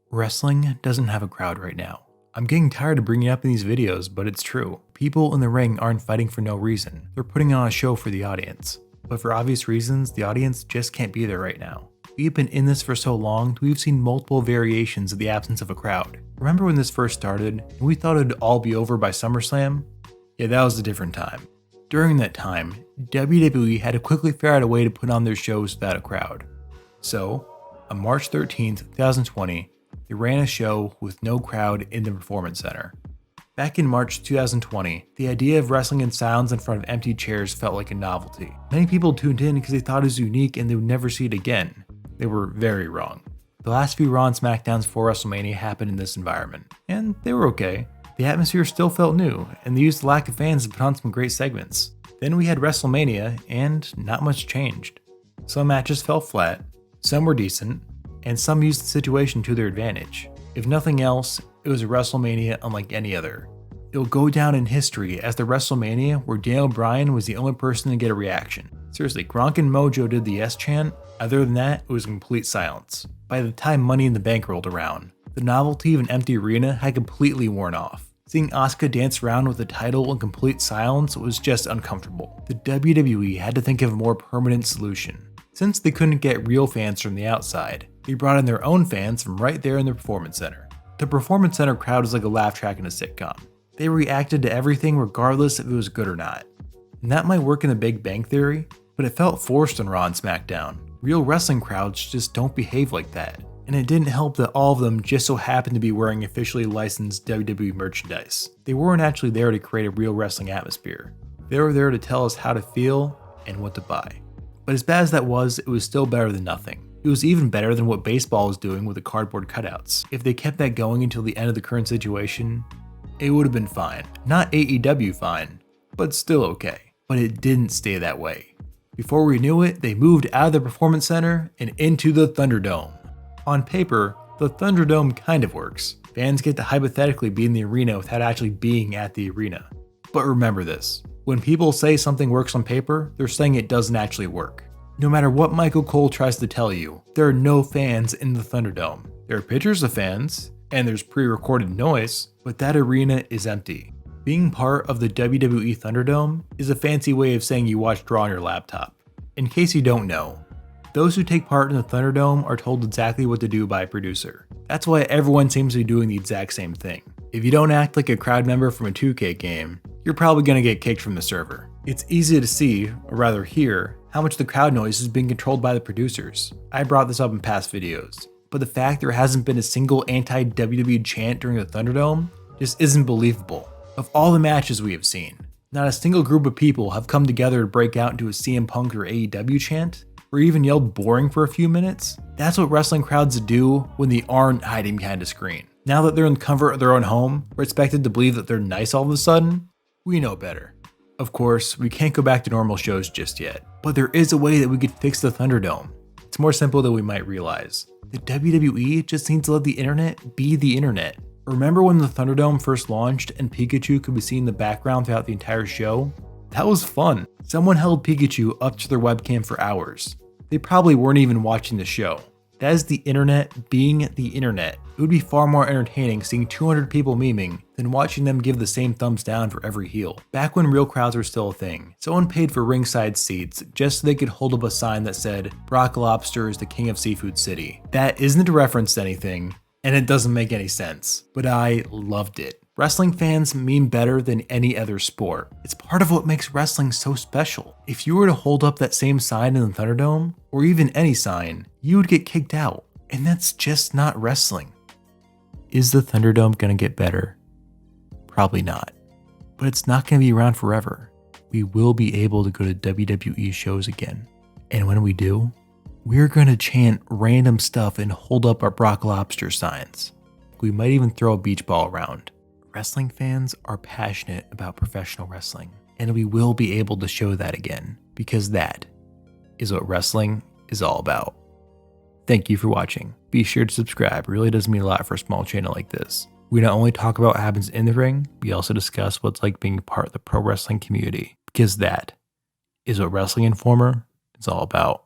Wrestling doesn't have a crowd right now. I'm getting tired of bringing it up in these videos, but it's true. People in the ring aren't fighting for no reason. They're putting on a show for the audience. But for obvious reasons, the audience just can't be there right now. We've been in this for so long, we've seen multiple variations of the absence of a crowd. Remember when this first started, and we thought it'd all be over by SummerSlam? Yeah, that was a different time. During that time, WWE had to quickly figure out a way to put on their shows without a crowd. So, on March 13th, 2020, they ran a show with no crowd in the Performance Center. Back in March 2020, the idea of wrestling in silence in front of empty chairs felt like a novelty. Many people tuned in because they thought it was unique and they would never see it again. They were very wrong. The last few Raw and SmackDowns for WrestleMania happened in this environment, and they were okay. The atmosphere still felt new, and they used the lack of fans to put on some great segments. Then we had WrestleMania, and not much changed. Some matches fell flat, some were decent, and some used the situation to their advantage. If nothing else, it was a WrestleMania unlike any other. It'll go down in history as the WrestleMania where Daniel Bryan was the only person to get a reaction. Seriously, Gronk and Mojo did the yes chant. Other than that, it was complete silence. By the time Money in the Bank rolled around, the novelty of an empty arena had completely worn off. Seeing Asuka dance around with the title in complete silence was just uncomfortable. The WWE had to think of a more permanent solution. Since they couldn't get real fans from the outside, they brought in their own fans from right there in the Performance Center. The Performance Center crowd was like a laugh track in a sitcom. They reacted to everything regardless if it was good or not. And that might work in the Big Bang Theory, but it felt forced on Raw and SmackDown. Real wrestling crowds just don't behave like that. And it didn't help that all of them just so happened to be wearing officially licensed WWE merchandise. They weren't actually there to create a real wrestling atmosphere. They were there to tell us how to feel and what to buy. But as bad as that was, it was still better than nothing. It was even better than what baseball was doing with the cardboard cutouts. If they kept that going until the end of the current situation, it would have been fine. Not AEW fine, but still okay. But it didn't stay that way. Before we knew it, they moved out of the Performance Center and into the ThunderDome. On paper, the ThunderDome kind of works. Fans get to hypothetically be in the arena without actually being at the arena. But remember this, when people say something works on paper, they're saying it doesn't actually work. No matter what Michael Cole tries to tell you, there are no fans in the ThunderDome. There are pictures of fans, and there's pre-recorded noise, but that arena is empty. Being part of the WWE ThunderDome is a fancy way of saying you watched Raw on your laptop. In case you don't know, those who take part in the ThunderDome are told exactly what to do by a producer. That's why everyone seems to be doing the exact same thing. If you don't act like a crowd member from a 2K game, you're probably going to get kicked from the server. It's easy to see, or rather hear, how much the crowd noise is being controlled by the producers. I brought this up in past videos, but the fact there hasn't been a single anti-WWE chant during the ThunderDome just isn't believable. Of all the matches we have seen, not a single group of people have come together to break out into a CM Punk or AEW chant, or even yelled boring for a few minutes. That's what wrestling crowds do when they aren't hiding behind a screen. Now that they're in the comfort of their own home, we're expected to believe that they're nice all of a sudden? We know better. Of course, we can't go back to normal shows just yet, but there is a way that we could fix the ThunderDome. It's more simple than we might realize. The WWE just needs to let the internet be the internet. Remember when the ThunderDome first launched and Pikachu could be seen in the background throughout the entire show? That was fun. Someone held Pikachu up to their webcam for hours. They probably weren't even watching the show. That is the internet being the internet. It would be far more entertaining seeing 200 people memeing than watching them give the same thumbs down for every heel. Back when real crowds were still a thing, someone paid for ringside seats just so they could hold up a sign that said, "Brock Lobster is the king of Seafood City." That isn't a reference to anything, and it doesn't make any sense, but I loved it. Wrestling fans meme better than any other sport. It's part of what makes wrestling so special. If you were to hold up that same sign in the ThunderDome, or even any sign, you would get kicked out. And that's just not wrestling. Is the ThunderDome gonna get better? Probably not. But it's not gonna be around forever. We will be able to go to WWE shows again. And when we do, we're gonna chant random stuff and hold up our Brock Lobster signs. We might even throw a beach ball around. Wrestling fans are passionate about professional wrestling, and we will be able to show that again, because that is what wrestling is all about. Thank you for watching. Be sure to subscribe, it really does mean a lot for a small channel like this. We not only talk about what happens in the ring, we also discuss what it's like being part of the pro wrestling community, because that is what Wrestling Informer is all about.